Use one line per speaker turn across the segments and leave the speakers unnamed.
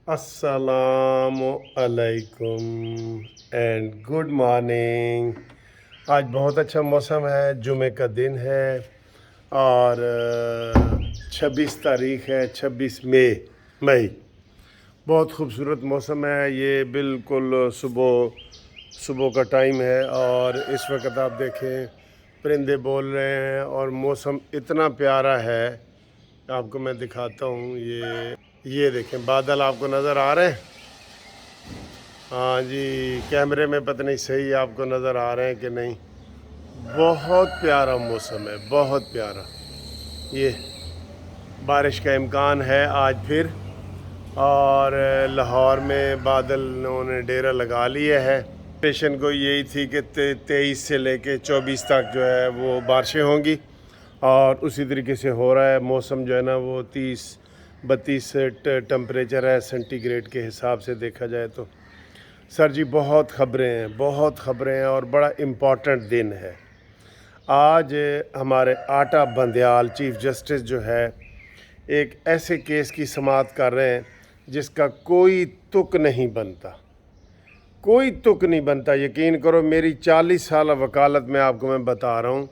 अस्सलाम अलैकुम and good morning. आज बहुत अच्छा मौसम है, जुमे का दिन है और 26 तारीख है, 26 मई। बहुत खूबसूरत मौसम है, ये बिल्कुल सुबह सुबह का टाइम है और इस वक्त आप देखें परिंदे बोल रहे हैं और मौसम इतना प्यारा है। आपको मैं दिखाता हूँ, ये देखें बादल आपको नज़र आ रहे हैं। हाँ जी, कैमरे में पता नहीं सही आपको नज़र आ रहे हैं कि नहीं। बहुत प्यारा मौसम है, बहुत प्यारा। ये बारिश का इम्कान है आज फिर, और लाहौर में बादल ने डेरा लगा लिया है। पेशन को यही थी कि 23 से लेके 24 तक जो है वो बारिशें होंगी और उसी तरीके से हो रहा है। मौसम जो है ना वो 30-32 टेम्परेचर है सेंटीग्रेड के हिसाब से देखा जाए तो। सर जी बहुत ख़बरें हैं और बड़ा इम्पॉर्टेंट दिन है आज। हमारे आटा बंदयाल चीफ जस्टिस जो है एक ऐसे केस की समाअत कर रहे हैं जिसका कोई तुक नहीं बनता। यकीन करो, मेरी 40 साल वकालत में आपको मैं बता रहा हूँ,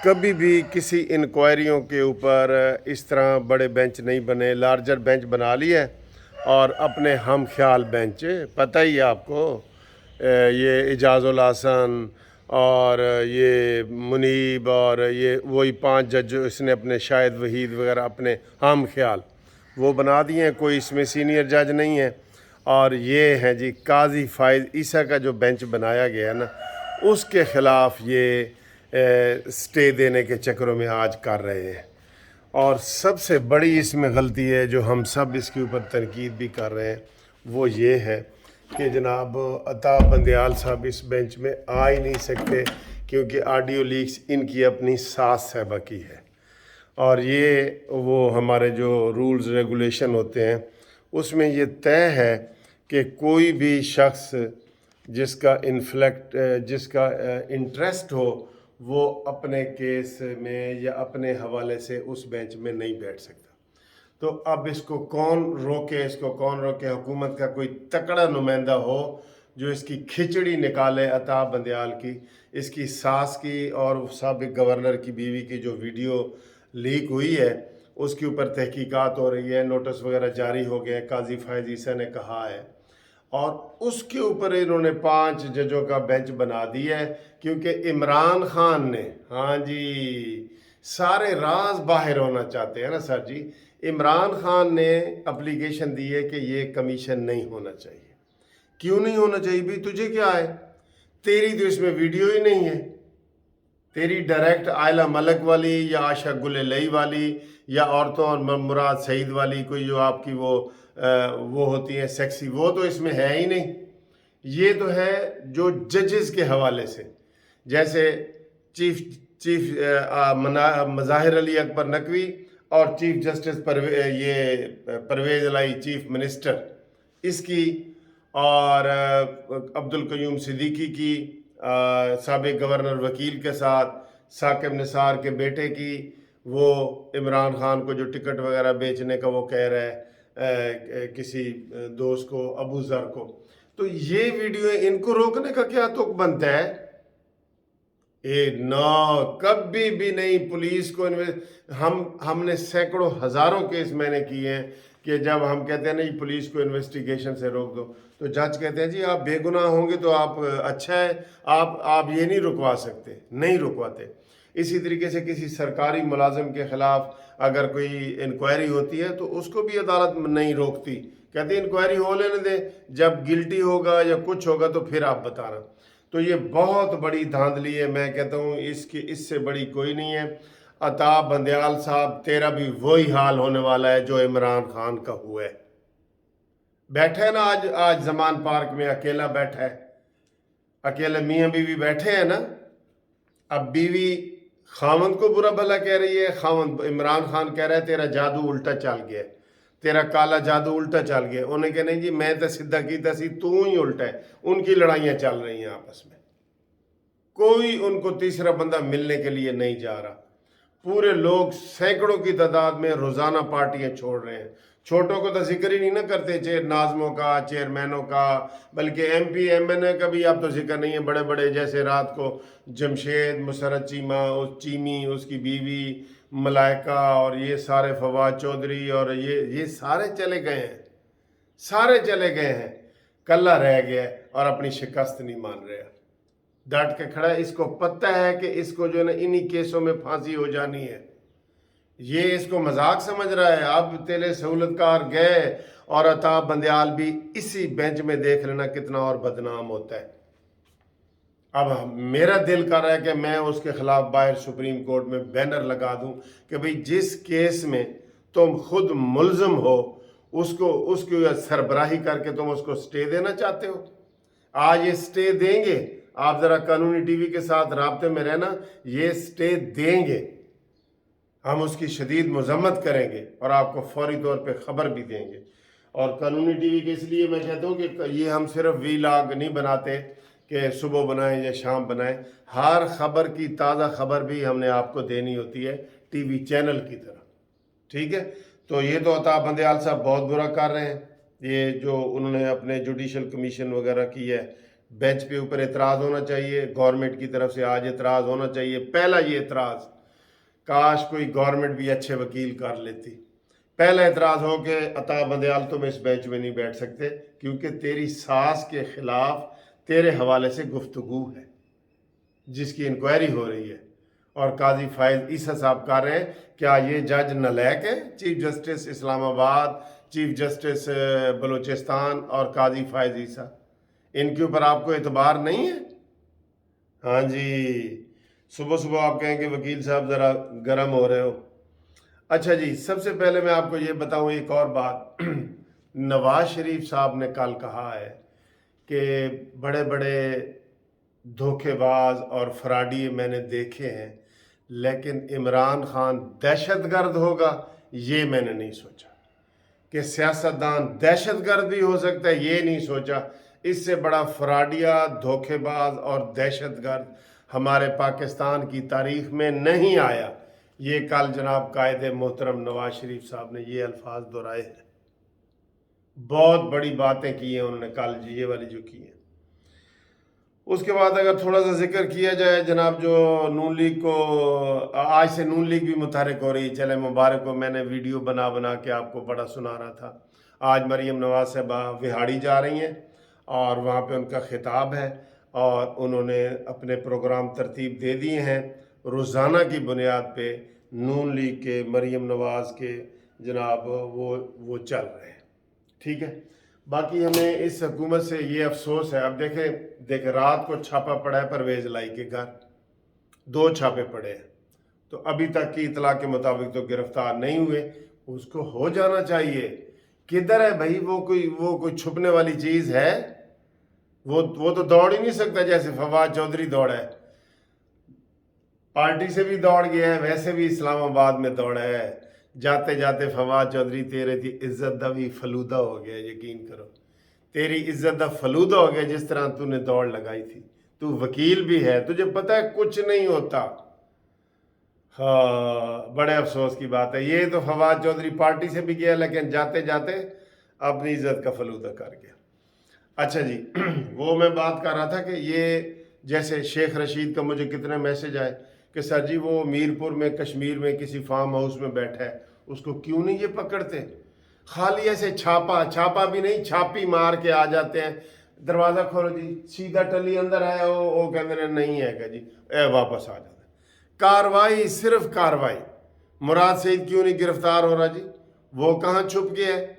कभी भी किसी इंक्वायरियों के ऊपर इस तरह बड़े बेंच नहीं बने। लार्जर बेंच बना लिया है और अपने हम ख्याल बेंच, पता ही है आपको, ये इजाज़ुल हसन और ये मुनीब और ये वही 5 जज इसने अपने शाहिद वहीद वगैरह अपने हम ख्याल वो बना दिए हैं। कोई इसमें सीनियर जज नहीं है। और ये है जी काजी फाइज ईसा का जो बेंच बनाया गया है ना, उसके ख़िलाफ़ ये स्टे देने के चक्करों में आज कर रहे हैं। और सबसे बड़ी इसमें गलती है जो हम सब इसके ऊपर तनकीद भी कर रहे हैं, वो ये है कि जनाब अता बंदयाल साहब इस बेंच में आ ही नहीं सकते क्योंकि ऑडियो लीक्स इनकी अपनी सास साहबा की है। और ये वो हमारे जो रूल्स रेगुलेशन होते हैं उसमें ये तय है कि कोई भी शख्स जिसका इंटरेस्ट हो वो अपने केस में या अपने हवाले से उस बेंच में नहीं बैठ सकता। तो अब इसको कौन रोके? हुकूमत का कोई तकड़ा नुमाइंदा हो जो इसकी खिचड़ी निकाले अता बंदयाल की, इसकी सास की और साबिक गवर्नर की बीवी की जो वीडियो लीक हुई है उसके ऊपर तहकीकात हो रही है, नोटिस वगैरह जारी हो गए, काजी फायज ईसा ने कहा है। और उसके ऊपर इन्होंने 5 जजों का बेंच बना दिया है क्योंकि इमरान खान ने, हाँ जी, सारे राज बाहर होना चाहते हैं ना सर जी। इमरान खान ने एप्लीकेशन दी है कि ये कमीशन नहीं होना चाहिए। क्यों नहीं होना चाहिए भी? तुझे क्या है? तेरी तो इसमें वीडियो ही नहीं है। तेरी डायरेक्ट आयला मलक वाली या आशा गुलेलई वाली या औरतों और मुराद सईद वाली कोई जो आपकी वो होती है सेक्सी, वो तो इसमें है ही नहीं। ये तो है जो जजेस के हवाले से, जैसे चीफ मज़ाहिर अली अकबर नकवी और चीफ जस्टिस परवेज़ इलाही चीफ मिनिस्टर इसकी, और अब्दुल कयूम सिद्दीकी की, साबिक गवर्नर वकील के साथ साकिब निसार के बेटे की, वो इमरान खान को जो टिकट वगैरह बेचने का वो कह रहा है किसी दोस्त को, अबू ज़र को। तो ये वीडियो इनको रोकने का क्या तुक बनता है? कभी भी नहीं। पुलिस को हमने सैकड़ों हज़ारों केस मैंने किए हैं कि जब हम कहते हैं नहीं पुलिस को इन्वेस्टिगेशन से रोक दो तो जज कहते हैं जी आप बेगुनाह होंगे तो आप अच्छा है, आप ये नहीं रुकवा सकते, नहीं रुकवाते। इसी तरीके से किसी सरकारी मुलाजिम के ख़िलाफ़ अगर कोई इंक्वायरी होती है तो उसको भी अदालत नहीं रोकती, कहते इंक्वायरी हो लेने दें, जब गिल्टी होगा या कुछ होगा तो फिर आप बताना। तो ये बहुत बड़ी धांधली है, मैं कहता हूँ इससे बड़ी कोई नहीं है। अता बंदयाल साहब, तेरा भी वही हाल होने वाला है जो इमरान खान का हुआ है। बैठा है ना आज जमान पार्क में, अकेला बैठा है, अकेले मियाँ बीवी बैठे हैं ना। अब बीवी खावंद को बुरा भला कह रही है, खावंद इमरान खान कह रहा है तेरा जादू उल्टा चल गया, तेरा काला जादू उल्टा चल गया। उन्हें कह नहीं जी मैं तो सीधा कीता सी, तू ही उल्टा है। उनकी लड़ाइयाँ चल रही हैं आपस में, कोई उनको तीसरा बंदा मिलने के लिए नहीं जा रहा। पूरे लोग सैकड़ों की तादाद में रोज़ाना पार्टियां छोड़ रहे हैं, छोटों को तो जिक्र ही नहीं ना करते, नाज़मों का, चेयरमैनों का, बल्कि MP MNA का भी अब तो जिक्र नहीं है। बड़े बड़े जैसे रात को जमशेद, मुसरत चीमा, चीमी, उसकी बीवी मलाइका, और ये सारे फवाद चौधरी, और ये सारे चले गए हैं, सारे चले गए हैं। कल्ला रह गया और अपनी शिकस्त नहीं मान रहा, डट के खड़ा है। इसको पता है कि इसको जो है ना इन्हीं केसों में फांसी हो जानी है। ये इसको मजाक समझ रहा है। अब तेरे सहूलतकार गए और अताब बंदयाल भी इसी बेंच में, देख लेना कितना और बदनाम होता है। अब मेरा दिल कर रहा है कि मैं उसके खिलाफ बाहर सुप्रीम कोर्ट में बैनर लगा दूं कि भाई जिस केस में तुम खुद मुलजम हो उसकी सरबराही करके तुम उसको स्टे देना चाहते हो। आज ये स्टे देंगे, आप जरा कानूनी टीवी के साथ राब्ते में रहना, ये स्टे देंगे, हम उसकी शदीद मजम्मत करेंगे और आपको फौरी तौर पे खबर भी देंगे। और कानूनी टीवी के इसलिए मैं कहता हूँ कि ये हम सिर्फ वीलॉग नहीं बनाते कि सुबह बनाएं या शाम बनाएं, हर खबर की ताज़ा खबर भी हमने आपको देनी होती है टीवी चैनल की तरह, ठीक है। तो ये तो अताब बंदयाल साहब बहुत बुरा कर रहे हैं। ये जो उन्होंने अपने जुडिशल कमीशन वगैरह की है, बेंच पे ऊपर एतराज़ होना चाहिए, गवर्नमेंट की तरफ से आज एतराज़ होना चाहिए। पहला ये एतराज़, काश कोई गवर्नमेंट भी अच्छे वकील कर लेती। पहला एतराज़ हो कि अताब बंदयाल तुम इस बेंच में नहीं बैठ सकते क्योंकि तेरी सास के खिलाफ तेरे हवाले से गुफ्तगू है जिसकी इंक्वायरी हो रही है, और काजी फायज ईसा साहब कह रहे हैं क्या ये जज नालायक है? Chief justice Islamabad, chief justice Balochistan और काजी फायज ईसा, इनके ऊपर आपको एतबार नहीं है? हाँ जी, सुबह सुबह आप कहेंगे वकील साहब ज़रा गर्म हो रहे हो। अच्छा जी, सबसे पहले मैं आपको ये बताऊं एक और बात। नवाज शरीफ साहब ने कल कहा है कि बड़े बड़े धोखेबाज और फ्रॉडी मैंने देखे हैं, लेकिन इमरान खान दहशतगर्द होगा ये मैंने नहीं सोचा। कि सियासतदान दहशतगर्द भी हो सकता है ये नहीं सोचा। इससे बड़ा फ्रॉडिया, धोखेबाज और दहशतगर्द हमारे पाकिस्तान की तारीख में नहीं आया। ये कल जनाब कायदे मोहतरम नवाज शरीफ साहब ने ये अल्फाज दोहराए हैं। बहुत बड़ी बातें की हैं उन्होंने कल, ये वाली जो की हैं। उसके बाद अगर थोड़ा सा जिक्र किया जाए जनाब, जो नून लीग को, आज से नून लीग भी मुतहरक हो रही, चले मुबारक को। मैंने वीडियो बना बना के आपको बड़ा सुना रहा था। आज मरीम नवाज साहबा विहाड़ी जा रही हैं और वहाँ पे उनका खिताब है और उन्होंने अपने प्रोग्राम तरतीब दे दिए हैं। रोज़ाना की बुनियाद पे नून लीग के, मरीम नवाज के जनाब वो चल रहे हैं, ठीक है। बाकी हमें इस हुकूमत से ये अफसोस है। अब देखें रात को छापा पड़ा है परवेज़ लाई के घर, 2 छापे पड़े हैं, तो अभी तक की इतला के मुताबिक तो गिरफ्तार नहीं हुए। उसको हो जाना चाहिए। किधर है भाई वो कोई छुपने वाली चीज़ है? वो तो दौड़ ही नहीं सकता जैसे फवाद चौधरी दौड़ा है। पार्टी से भी दौड़ गया है, वैसे भी इस्लामाबाद में दौड़ा है। जाते जाते फवाद चौधरी तेरे की इज्जत दा भी फलूदा हो गया, यकीन करो, तेरी इज्जत दा फलूदा हो गया जिस तरह तूने दौड़ लगाई थी। तू वकील भी है, तुझे पता है कुछ नहीं होता। हाँ, बड़े अफसोस की बात है। ये तो फवाद चौधरी पार्टी से भी गया लेकिन जाते जाते अपनी इज्जत का फलूदा कर गया। अच्छा जी, वो मैं बात कर रहा था कि ये जैसे शेख रशीद का मुझे कितने मैसेज आए कि सर जी वो मीरपुर में कश्मीर में किसी फार्म हाउस में बैठा है, उसको क्यों नहीं ये पकड़ते? खाली ऐसे छापा भी नहीं, छापी मार के आ जाते हैं। दरवाज़ा खोलो जी, सीधा टली अंदर आया, वो कहते नहीं है क्या जी, वापस आ जाता है। कार्रवाई, सिर्फ कार्रवाई। मुराद सईद क्यों नहीं गिरफ्तार हो रहा जी? वो कहाँ छुप गया है?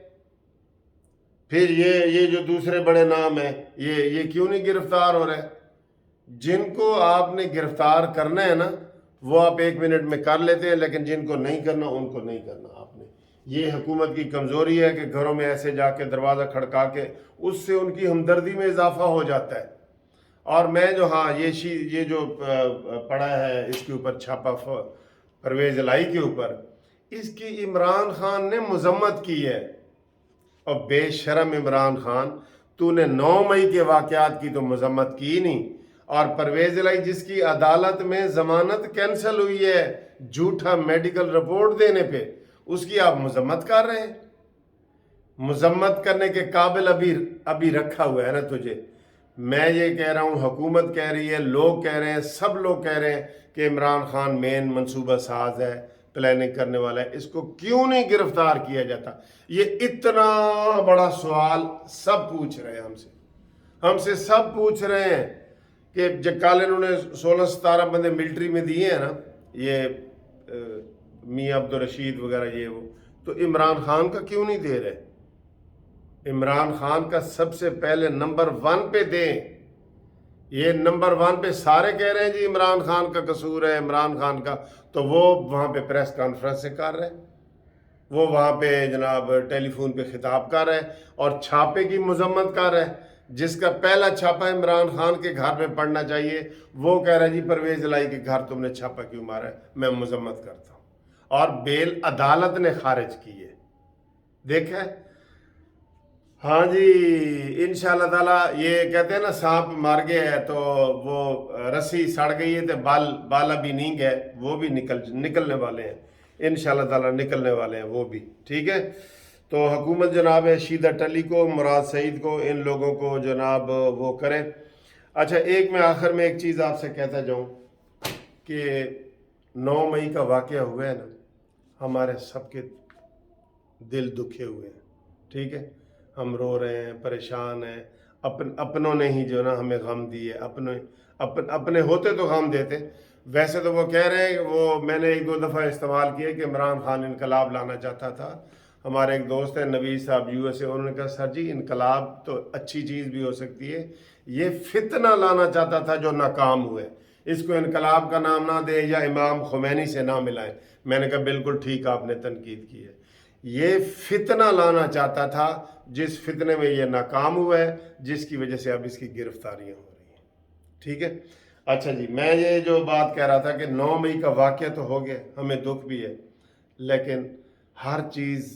फिर ये जो दूसरे बड़े नाम है ये क्यों नहीं गिरफ्तार हो रहे? जिनको आपने गिरफ्तार करना है ना वो आप 1 मिनट में कर लेते हैं, लेकिन जिनको नहीं करना उनको नहीं करना आपने। ये हुकूमत की कमज़ोरी है कि घरों में ऐसे जाके दरवाज़ा खड़का के उससे उनकी हमदर्दी में इजाफा हो जाता है। और मैं जो ये जो पड़ा है इसके ऊपर छापा परवेज़ लाई के ऊपर, इसकी इमरान खान ने मजम्मत की है। और बेशरम इमरान खान, तूने 9 मई के वाक़यात की तो मजम्मत की नहीं, और परवेज़ लाई जिसकी अदालत में ज़मानत कैंसिल हुई है झूठा मेडिकल रिपोर्ट देने पे, उसकी आप मजम्मत कर रहे हैं। मजम्मत करने के काबिल अभी रखा हुआ है ना तुझे। मैं ये कह रहा हूँ, हुकूमत कह रही है, लोग कह रहे हैं, सब लोग कह रहे हैं कि इमरान खान मेन मंसूबा साज है, प्लानिंग करने वाला है, इसको क्यों नहीं गिरफ्तार किया जाता? ये इतना बड़ा सवाल सब पूछ रहे हैं हमसे सब पूछ रहे हैं कि जब कल इन्होंने 16-17 बंदे मिलिट्री में दिए हैं ना, ये मियाँ अब्दुल रशीद वगैरह ये वो, तो इमरान खान का क्यों नहीं दे रहे? इमरान खान का सबसे पहले नंबर 1 पे दें। ये नंबर 1 पे सारे कह रहे हैं जी इमरान खान का कसूर है, इमरान खान का, तो वो वहाँ पे प्रेस कॉन्फ्रेंस से कर रहे हैं, वो वहाँ पे जनाब टेलीफोन पे खिताब कर रहे हैं और छापे की मजम्मत कर रहे हैं। जिसका पहला छापा इमरान खान के घर में पड़ना चाहिए, वो कह रहा है जी परवेज इलाही के घर तुमने छापा क्यों मारा है, मैं मजम्मत करता हूँ। और बेल अदालत ने खारिज की है, देखा है। हाँ जी, इंशाल्लाह ताला। ये कहते हैं ना सांप मर गया है तो वो रस्सी सड़ गई है तो बाल अभी नहीं गए, वो भी निकलने वाले हैं इंशाल्लाह ताला, निकलने वाले हैं वो भी, ठीक है। तो हुकूमत जनाब शीदा टली को, मुराद सईद को, इन लोगों को जनाब वो करें। अच्छा, एक मैं आखिर में एक चीज़ आपसे कहता जाऊँ कि 9 मई का वाक़या हुआ है ना, हमारे सबके दिल दुखे हुए हैं, ठीक है। हम रो रहे हैं, परेशान हैं, अपनों ने ही जो ना हमें गम दिए, अपने होते तो गम देते। वैसे तो वो कह रहे हैं, वो मैंने 1-2 दफ़ा इस्तेमाल किया कि इमरान खान इनकलाब लाना चाहता था। हमारे एक दोस्त है नवीस साहब यूएसए, उन्होंने कहा सर जी इनकलाब तो अच्छी चीज़ भी हो सकती है, ये फितना लाना चाहता था जो नाकाम हुए, इसको इनकलाब का नाम ना दे या इमाम खुमैनी से ना मिलाएं। मैंने कहा बिल्कुल ठीक आपने तनकीद की है, ये फितना लाना चाहता था, जिस फितने में ये नाकाम हुआ है, जिसकी वजह से अब इसकी गिरफ्तारियां हो रही हैं, ठीक है। अच्छा जी, मैं ये जो बात कह रहा था कि 9 मई का वाक़या तो हो गया, हमें दुख भी है, लेकिन हर चीज़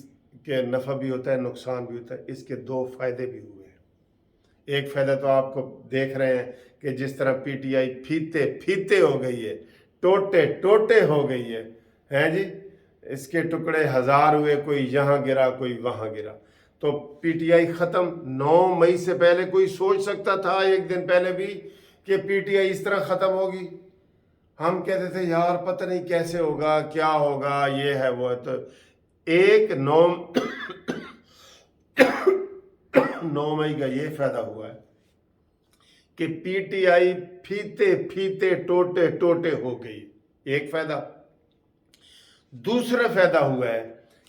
के नफ़ा भी होता है, नुकसान भी होता है। इसके 2 फ़ायदे भी हुए हैं। एक फ़ायदा तो आपको देख रहे हैं कि जिस तरह पीटीआई फीते हो गई है, टोटे हो गई है, हैं जी, इसके टुकड़े 1000 हुए, कोई यहाँ गिरा कोई वहाँ गिरा। तो पीटीआई ख़त्म 9 मई से पहले कोई सोच सकता था एक दिन पहले भी कि पीटीआई इस तरह ख़त्म होगी? हम कहते थे यार पता नहीं कैसे होगा, क्या होगा, ये है वो है। तो 9 मई का ये फ़ायदा हुआ है कि पीटीआई फीते टोटे हो गई, एक फ़ायदा। दूसरा फ़ायदा हुआ है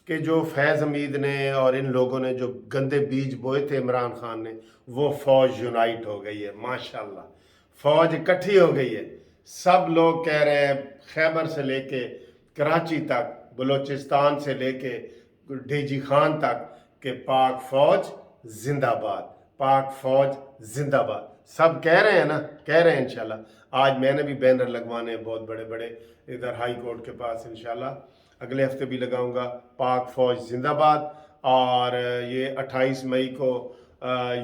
कि जो फैज़ हमीद ने और इन लोगों ने जो गंदे बीज बोए थे इमरान खान ने, वो फ़ौज यूनाइट हो गई है, माशाल्लाह, फ़ौज इकट्ठी हो गई है। सब लोग कह रहे हैं, खैबर से लेके कराची तक, बलोचिस्तान से लेके डेजी खान तक, कि पाक फ़ौज जिंदाबाद, पाक फ़ौज जिंदाबाद। सब कह रहे हैं ना, कह रहे हैं इंशाल्लाह। आज मैंने भी बैनर लगवाने हैं बहुत बड़े बड़े इधर हाई कोर्ट के पास, इंशाल्लाह अगले हफ्ते भी लगाऊंगा, पाक फ़ौज जिंदाबाद। और ये 28 मई को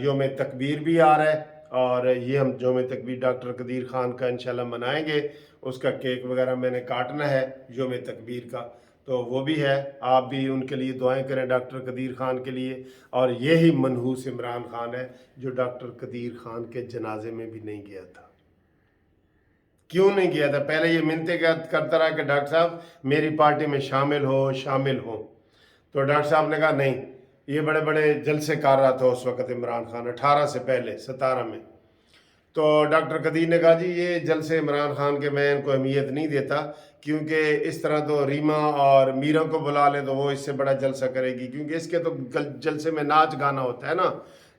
योम तकबीर भी आ रहा है, और ये हम योम तकबीर डॉक्टर कदीर ख़ान का इंशाल्लाह मनाएंगे। उसका केक वगैरह मैंने काटना है योम तकबीर का, तो वो भी है। आप भी उनके लिए दुआएं करें, डॉक्टर कदीर ख़ान के लिए। और यही मनहूस इमरान खान है जो डॉक्टर कदीर ख़ान के जनाजे में भी नहीं गया था। क्यों नहीं गया था? पहले ये मिन्नतें करता रहा कि डॉक्टर साहब मेरी पार्टी में शामिल हो। तो डॉक्टर साहब ने कहा नहीं, ये बड़े बड़े जलसे कर रहा था उस वक़्त इमरान खान, 18 से पहले 17 में। तो डॉक्टर कदीर ने कहा जी ये जलसे इमरान खान के मैं इनको अहमियत नहीं देता, क्योंकि इस तरह तो रीमा और मीरा को बुला ले तो वो इससे बड़ा जलसा करेगी, क्योंकि इसके तो जलसे में नाच गाना होता है ना।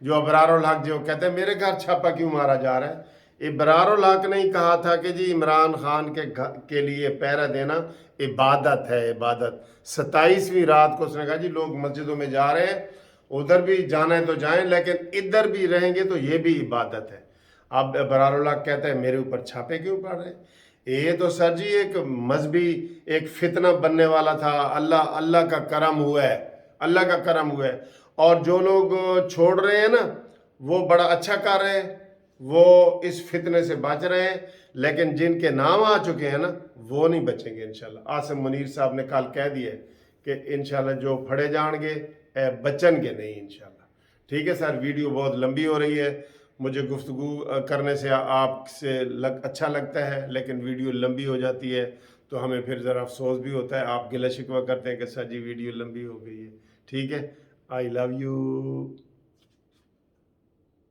जो अबरारुल हक जो कहते हैं मेरे घर छापा क्यों मारा जा रहा है, इबरारुल हक ने कहा था कि जी इमरान खान के लिए पहरा देना इबादत है, इबादत। 27वीं रात को उसने कहा जी लोग मस्जिदों में जा रहे हैं, उधर भी जाना है तो जाएं, लेकिन इधर भी रहेंगे तो ये भी इबादत है। अब इबरारुल हक कहता है मेरे ऊपर छापे क्यों पड़ रहे हैं? ये तो सर जी एक मजहबी एक फितना बनने वाला था। अल्लाह का करम हुआ है, अल्लाह का करम हुआ है। और जो लोग छोड़ रहे हैं ना वो बड़ा अच्छा कर रहे हैं, वो इस फितने से बच रहे हैं। लेकिन जिनके नाम आ चुके हैं ना वो नहीं बचेंगे इंशाल्लाह। आसिम मुनीर साहब ने कल कह दिया कि इंशाल्लाह जो फड़े जाएंगे बच्चन के नहीं इंशाल्लाह। ठीक है सर, वीडियो बहुत लंबी हो रही है, मुझे गुफ्तगू करने से आपसे अच्छा लगता है, लेकिन वीडियो लंबी हो जाती है तो हमें फिर ज़रा अफसोस भी होता है, आप गिला शिकवा करते हैं कि सर जी वीडियो लंबी हो गई है। ठीक है, आई लव यू।